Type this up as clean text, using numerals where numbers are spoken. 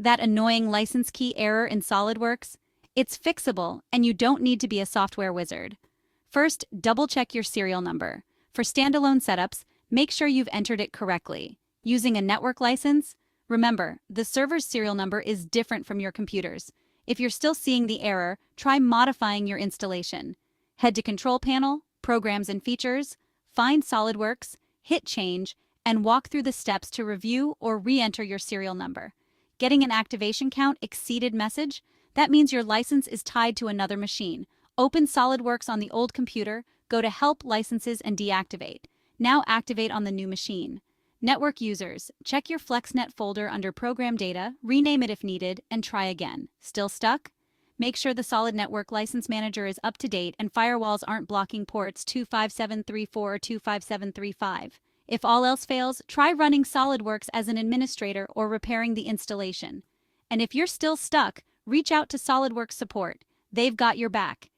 That annoying license key error in SolidWorks? It's fixable, and you don't need to be a software wizard. First, double-check your serial number. For standalone setups, make sure you've entered it correctly. Using a network license? Remember, the server's serial number is different from your computer's. If you're still seeing the error, try modifying your installation. Head to Control Panel, Programs and Features, find SolidWorks, hit Change, and walk through the steps to review or re-enter your serial number. Getting an activation count exceeded message? That means your license is tied to another machine. Open SolidWorks on the old computer, go to Help, Licenses, and Deactivate. Now activate on the new machine. Network users, check your FlexNet folder under Program Data, rename it if needed, and try again. Still stuck? Make sure the Solid Network License Manager is up to date and firewalls aren't blocking ports 25734 or 25735. If all else fails, try running SolidWorks as an administrator or repairing the installation. And if you're still stuck, reach out to SolidWorks support. They've got your back.